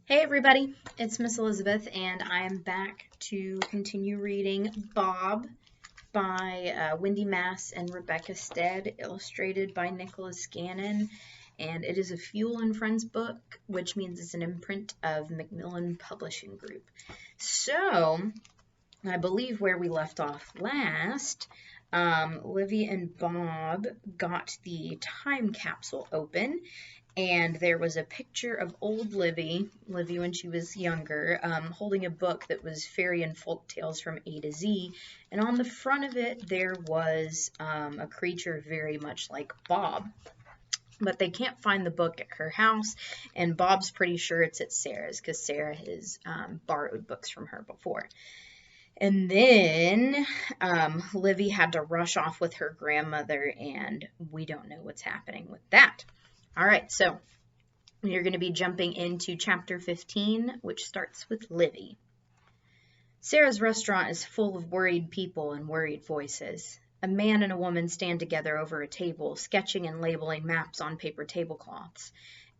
Hey everybody, it's Miss Elizabeth, and I am back to continue reading Bob by Wendy Mass and Rebecca Stead, illustrated by Nicholas Gannon, and it is a Fuel and Friends book, which means it's an imprint of Macmillan Publishing Group. So, I believe where we left off last, Livy and Bob got the time capsule open, and there was a picture of old Livy when she was younger, holding a book that was fairy and folk tales from A to Z, and on the front of it there was a creature very much like Bob. But they can't find the book at her house, and Bob's pretty sure it's at Sarah's, because Sarah has borrowed books from her before. And then Livy had to rush off with her grandmother, and we don't know what's happening with that. All right, so you're going to be jumping into chapter 15, which starts with Livy. Sarah's restaurant is full of worried people and worried voices. A man and a woman stand together over a table, sketching and labeling maps on paper tablecloths.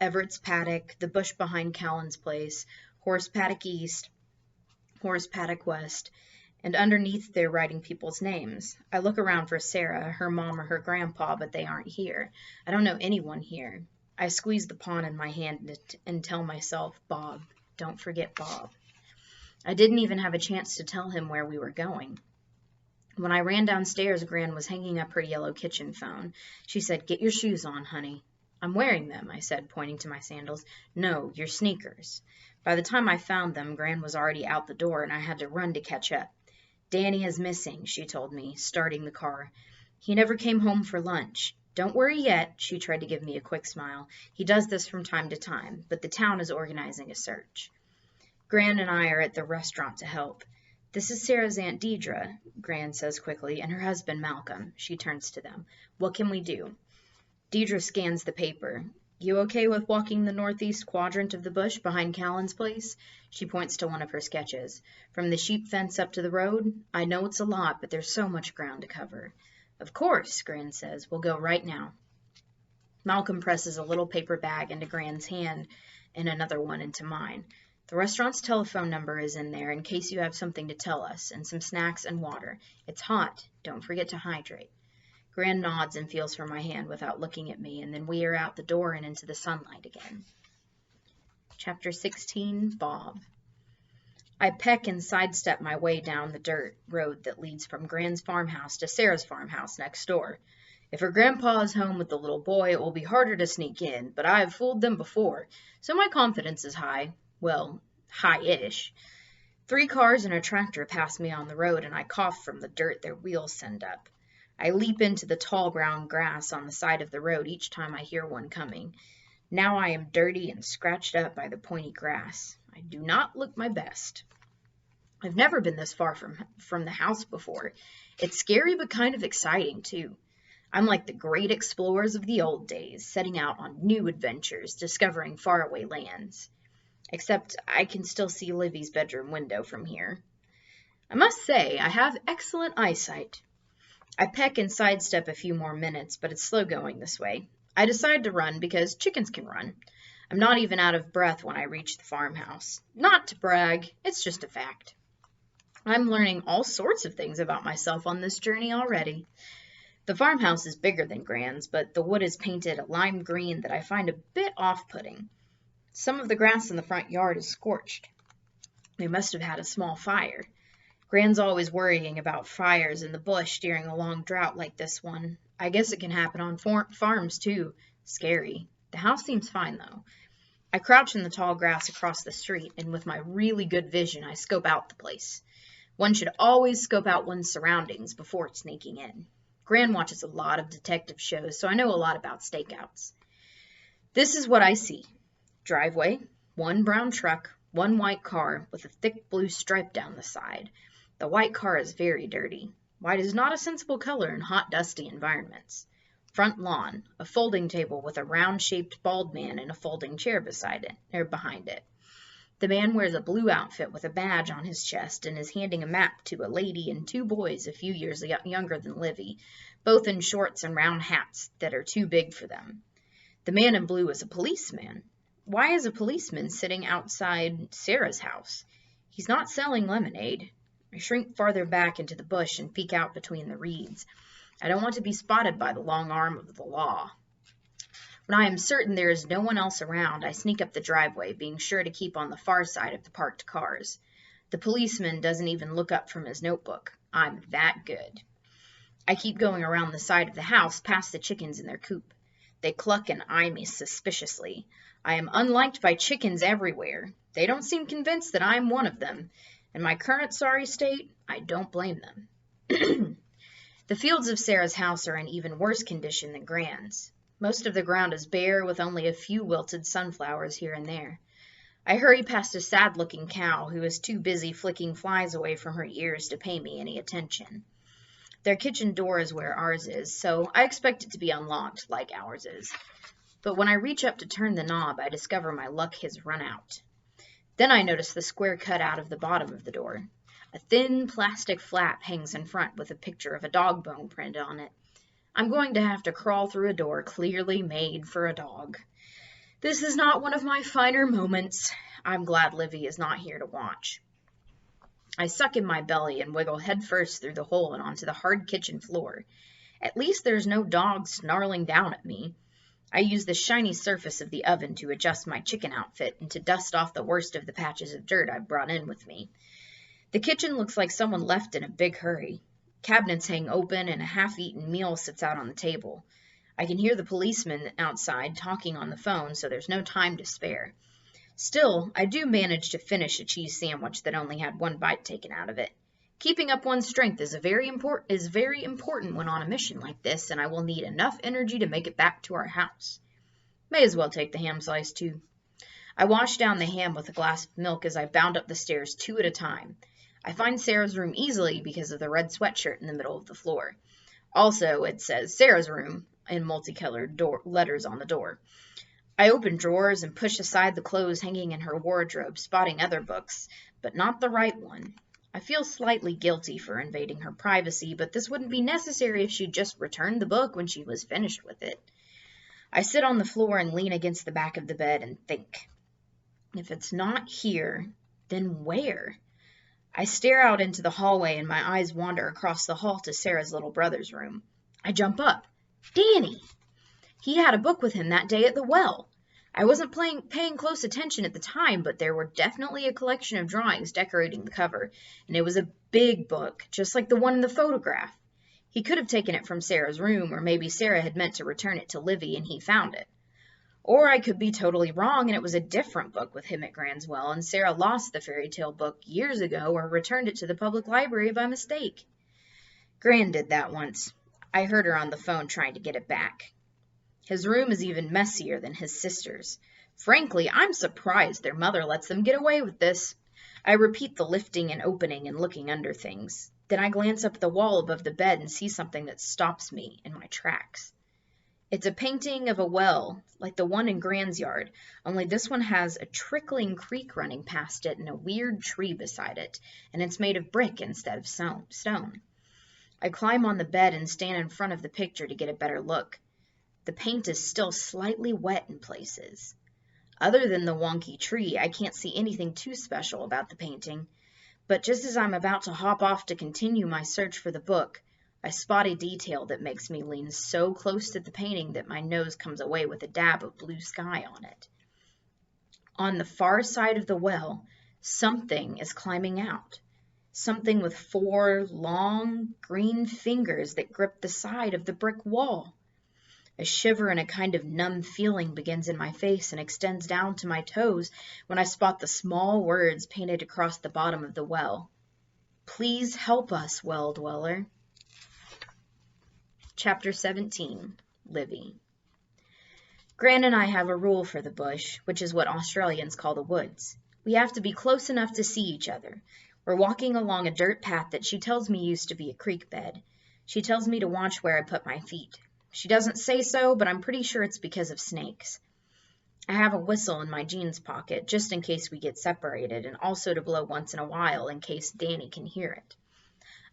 Everett's Paddock, the bush behind Callan's place, Horse Paddock East, Horse Paddock West, and underneath they're writing people's names. I look around for Sarah, her mom, or her grandpa, but they aren't here. I don't know anyone here. I squeeze the pawn in my hand and tell myself, Bob, don't forget Bob. I didn't even have a chance to tell him where we were going. When I ran downstairs, Gran was hanging up her yellow kitchen phone. She said, "Get your shoes on, honey." "I'm wearing them," I said, pointing to my sandals. "No, your sneakers." By the time I found them, Gran was already out the door, and I had to run to catch up. "Danny is missing," she told me, starting the car. "He never came home for lunch. Don't worry yet," she tried to give me a quick smile. "He does this from time to time, but the town is organizing a search." Gran and I are at the restaurant to help. "This is Sarah's Aunt Deidre," Gran says quickly, "and her husband Malcolm." She turns to them. "What can we do?" Deidre scans the paper. "You okay with walking the northeast quadrant of the bush behind Callan's place?" She points to one of her sketches. "From the sheep fence up to the road? I know it's a lot, but there's so much ground to cover." "Of course," Gran says. "We'll go right now." Malcolm presses a little paper bag into Gran's hand and another one into mine. "The restaurant's telephone number is in there in case you have something to tell us, and some snacks and water. It's hot. Don't forget to hydrate." Gran nods and feels for my hand without looking at me, and then we are out the door and into the sunlight again. Chapter 16, Bob. I peck and sidestep my way down the dirt road that leads from Gran's farmhouse to Sarah's farmhouse next door. If her grandpa is home with the little boy, it will be harder to sneak in, but I have fooled them before, so my confidence is high. Well, high-ish. 3 cars and a tractor pass me on the road, and I cough from the dirt their wheels send up. I leap into the tall brown grass on the side of the road each time I hear one coming. Now I am dirty and scratched up by the pointy grass. I do not look my best. I've never been this far from the house before. It's scary but kind of exciting, too. I'm like the great explorers of the old days, setting out on new adventures, discovering faraway lands. Except I can still see Livy's bedroom window from here. I must say, I have excellent eyesight. I peck and sidestep a few more minutes, but it's slow going this way. I decide to run because chickens can run. I'm not even out of breath when I reach the farmhouse. Not to brag, it's just a fact. I'm learning all sorts of things about myself on this journey already. The farmhouse is bigger than Gran's, but the wood is painted a lime green that I find a bit off-putting. Some of the grass in the front yard is scorched. They must have had a small fire. Gran's always worrying about fires in the bush during a long drought like this one. I guess it can happen on farms, too. Scary. The house seems fine, though. I crouch in the tall grass across the street, and with my really good vision, I scope out the place. One should always scope out one's surroundings before sneaking in. Gran watches a lot of detective shows, so I know a lot about stakeouts. This is what I see. Driveway, 1 brown truck, 1 white car with a thick blue stripe down the side. The white car is very dirty. White is not a sensible color in hot, dusty environments. Front lawn, a folding table with a round-shaped bald man and a folding chair beside it, or behind it. The man wears a blue outfit with a badge on his chest and is handing a map to a lady and 2 boys a few years younger than Livy, both in shorts and round hats that are too big for them. The man in blue is a policeman. Why is a policeman sitting outside Sarah's house? He's not selling lemonade. I shrink farther back into the bush and peek out between the reeds. I don't want to be spotted by the long arm of the law. When I am certain there is no one else around, I sneak up the driveway, being sure to keep on the far side of the parked cars. The policeman doesn't even look up from his notebook. I'm that good. I keep going around the side of the house, past the chickens in their coop. They cluck and eye me suspiciously. I am unliked by chickens everywhere. They don't seem convinced that I am one of them. In my current sorry state, I don't blame them. The fields of Sarah's house are in even worse condition than Gran's. Most of the ground is bare, with only a few wilted sunflowers here and there. I hurry past a sad-looking cow who is too busy flicking flies away from her ears to pay me any attention. Their kitchen door is where ours is, so I expect it to be unlocked, like ours is. But when I reach up to turn the knob, I discover my luck has run out. Then I notice the square cut out of the bottom of the door. A thin plastic flap hangs in front with a picture of a dog bone printed on it. I'm going to have to crawl through a door clearly made for a dog. This is not one of my finer moments. I'm glad Livy is not here to watch. I suck in my belly and wiggle headfirst through the hole and onto the hard kitchen floor. At least there's no dog snarling down at me. I use the shiny surface of the oven to adjust my chicken outfit and to dust off the worst of the patches of dirt I've brought in with me. The kitchen looks like someone left in a big hurry. Cabinets hang open and a half-eaten meal sits out on the table. I can hear the policeman outside talking on the phone, so there's no time to spare. Still, I do manage to finish a cheese sandwich that only had one bite taken out of it. Keeping up one's strength is very important when on a mission like this, and I will need enough energy to make it back to our house. May as well take the ham slice, too. I wash down the ham with a glass of milk as I bound up the stairs 2 at a time. I find Sarah's room easily because of the red sweatshirt in the middle of the floor. Also, it says Sarah's room in multicolored letters on the door. I open drawers and push aside the clothes hanging in her wardrobe, spotting other books, but not the right one. I feel slightly guilty for invading her privacy, but this wouldn't be necessary if she'd just returned the book when she was finished with it. I sit on the floor and lean against the back of the bed and think. If it's not here, then where? I stare out into the hallway and my eyes wander across the hall to Sarah's little brother's room. I jump up. Danny! He had a book with him that day at the well. I wasn't paying close attention at the time, but there were definitely a collection of drawings decorating the cover, and it was a big book, just like the one in the photograph. He could have taken it from Sarah's room, or maybe Sarah had meant to return it to Livy and he found it. Or I could be totally wrong and it was a different book with him at Granswell, and Sarah lost the fairy tale book years ago or returned it to the public library by mistake. Gran did that once. I heard her on the phone trying to get it back. His room is even messier than his sister's. Frankly, I'm surprised their mother lets them get away with this. I repeat the lifting and opening and looking under things. Then I glance up the wall above the bed and see something that stops me in my tracks. It's a painting of a well, like the one in Gran's yard, only this one has a trickling creek running past it and a weird tree beside it, and it's made of brick instead of stone. I climb on the bed and stand in front of the picture to get a better look. The paint is still slightly wet in places. Other than the wonky tree, I can't see anything too special about the painting, but just as I'm about to hop off to continue my search for the book, I spot a detail that makes me lean so close to the painting that my nose comes away with a dab of blue sky on it. On the far side of the well, something is climbing out. Something with 4 long, green fingers that grip the side of the brick wall. A shiver and a kind of numb feeling begins in my face and extends down to my toes when I spot the small words painted across the bottom of the well. Please help us, well dweller. Chapter 17, Livy. Gran and I have a rule for the bush, which is what Australians call the woods. We have to be close enough to see each other. We're walking along a dirt path that she tells me used to be a creek bed. She tells me to watch where I put my feet. She doesn't say so, but I'm pretty sure it's because of snakes. I have a whistle in my jeans pocket, just in case we get separated, and also to blow once in a while in case Danny can hear it.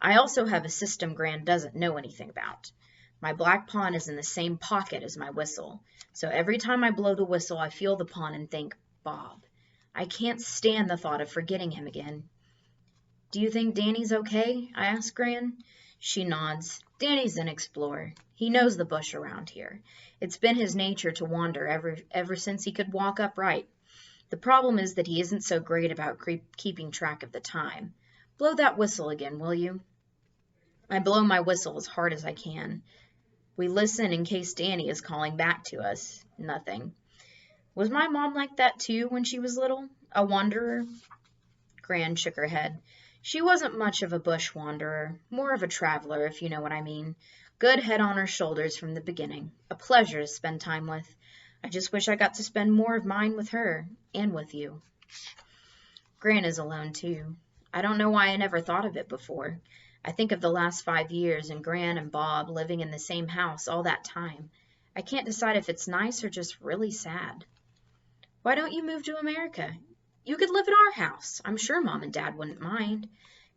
I also have a system Gran doesn't know anything about. My black pawn is in the same pocket as my whistle. So every time I blow the whistle, I feel the pawn and think, Bob. I can't stand the thought of forgetting him again. Do you think Danny's okay? I ask Gran. She nods. Danny's an explorer. He knows the bush around here. It's been his nature to wander ever since he could walk upright. The problem is that he isn't so great about keeping track of the time. Blow that whistle again, will you? I blow my whistle as hard as I can. We listen in case Danny is calling back to us. Nothing. Was my mom like that too when she was little? A wanderer? Gran shook her head. She wasn't much of a bush wanderer, more of a traveler, if you know what I mean. Good head on her shoulders from the beginning. A pleasure to spend time with. I just wish I got to spend more of mine with her, and with you. Gran is alone too. I don't know why I never thought of it before. I think of the last 5 years and Gran and Bob living in the same house all that time. I can't decide if it's nice or just really sad. Why don't you move to America? You could live at our house. I'm sure Mom and Dad wouldn't mind.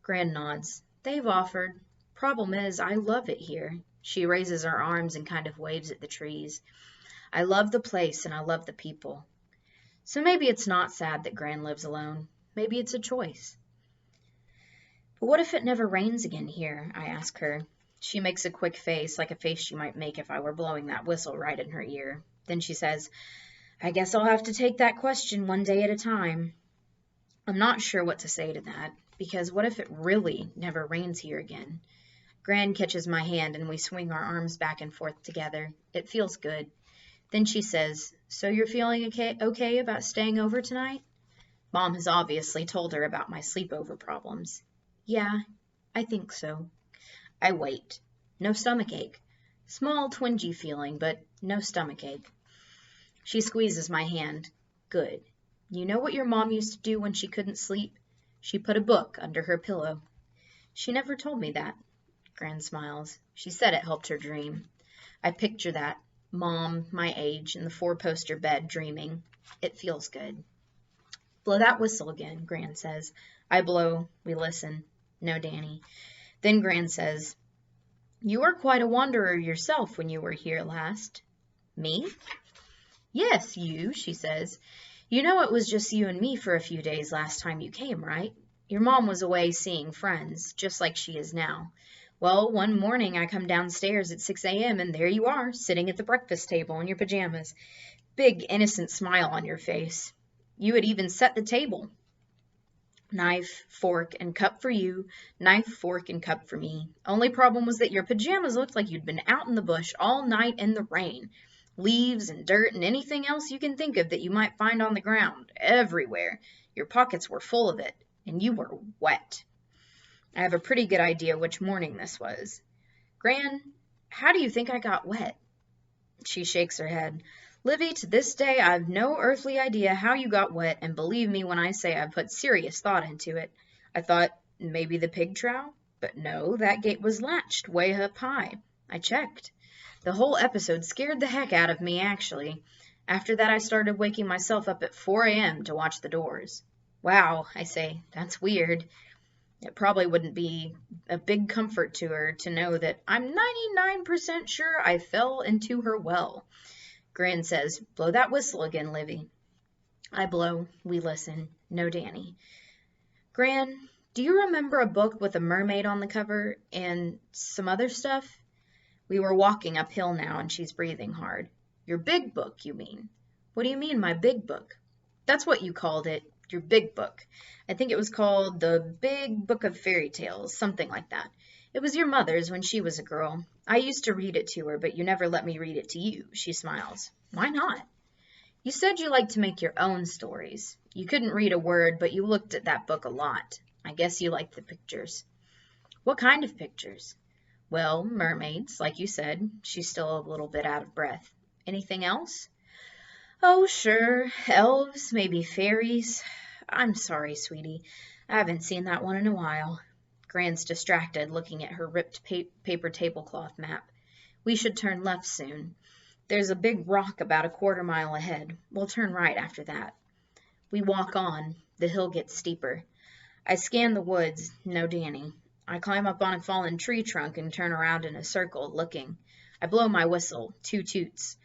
Gran nods. They've offered. Problem is, I love it here. She raises her arms and kind of waves at the trees. I love the place and I love the people. So maybe it's not sad that Gran lives alone. Maybe it's a choice. But what if it never rains again here? I ask her. She makes a quick face, like a face she might make if I were blowing that whistle right in her ear. Then she says, I guess I'll have to take that question one day at a time. I'm not sure what to say to that, because what if it really never rains here again? Gran catches my hand and we swing our arms back and forth together. It feels good. Then she says, so you're feeling okay about staying over tonight? Mom has obviously told her about my sleepover problems. Yeah, I think so. I wait. No stomachache. Small twingy feeling, but no stomachache. She squeezes my hand. Good. You know what your mom used to do when she couldn't sleep? She put a book under her pillow. She never told me that. Gran smiles. She said it helped her dream. I picture that. Mom, my age, in the 4-poster bed, dreaming. It feels good. Blow that whistle again, Gran says. I blow. We listen. No Danny. Then Gran says, you were quite a wanderer yourself when you were here last. Me? Yes, you, she says. You know it was just you and me for a few days last time you came, right? Your mom was away seeing friends, just like she is now. Well, one morning I come downstairs at 6 a.m. and there you are, sitting at the breakfast table in your pajamas. Big, innocent smile on your face. You had even set the table. Knife, fork, and cup for you. Knife, fork, and cup for me. Only problem was that your pajamas looked like you'd been out in the bush all night in the rain. Leaves and dirt and anything else you can think of that you might find on the ground. Everywhere. Your pockets were full of it. And you were wet. I have a pretty good idea which morning this was. Gran, how do you think I got wet? She shakes her head. Livy, to this day, I've no earthly idea how you got wet, and believe me when I say I've put serious thought into it. I thought maybe the pig trough, but no, that gate was latched way up high. I checked. The whole episode scared the heck out of me, actually. After that, I started waking myself up at 4 a.m. to watch the doors. Wow, I say, that's weird. It probably wouldn't be a big comfort to her to know that I'm 99% sure I fell into her well. Gran says, blow that whistle again, Livy. I blow. We listen. No Danny. Gran, do you remember a book with a mermaid on the cover and some other stuff? We were walking uphill now and she's breathing hard. Your big book, you mean? What do you mean, my big book? That's what you called it. Your big book. I think it was called The Big Book of Fairy Tales, something like that. It was your mother's when she was a girl. I used to read it to her, but you never let me read it to you, she smiles. Why not? You said you liked to make your own stories. You couldn't read a word, but you looked at that book a lot. I guess you liked the pictures. What kind of pictures? Well, mermaids, like you said. She's still a little bit out of breath. Anything else? Oh, sure. Elves, maybe fairies. I'm sorry, sweetie. I haven't seen that one in a while. Gran's distracted, looking at her ripped paper tablecloth map. We should turn left soon. There's a big rock about a quarter mile ahead. We'll turn right after that. We walk on. The hill gets steeper. I scan the woods. No Danny. I climb up on a fallen tree trunk and turn around in a circle, looking. I blow my whistle, 2 toots.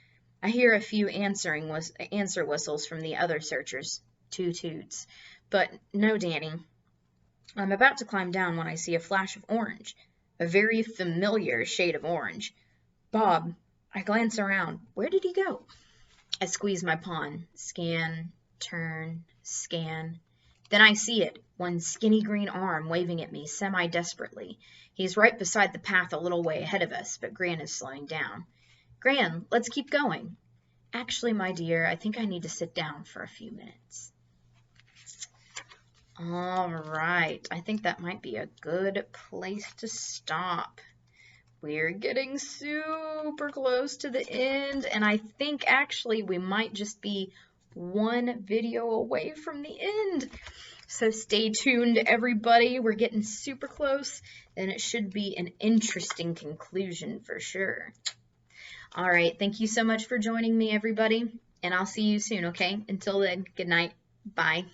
I hear a few answer whistles from the other searchers, 2 toots. But no Danny. I'm about to climb down when I see a flash of orange, a very familiar shade of orange. Bob. I glance around. Where did he go? I squeeze my pawn. Scan, turn, scan. Then I see it, one skinny green arm waving at me semi-desperately. He's right beside the path a little way ahead of us, but Gran is slowing down. Gran, let's keep going. Actually, my dear, I think I need to sit down for a few minutes. All right, I think that might be a good place to stop. We're getting super close to the end, and I think actually we might just be one video away from the end. So stay tuned, everybody. We're getting super close, and it should be an interesting conclusion for sure. All right, thank you so much for joining me, everybody, and I'll see you soon, okay? Until then, good night. Bye.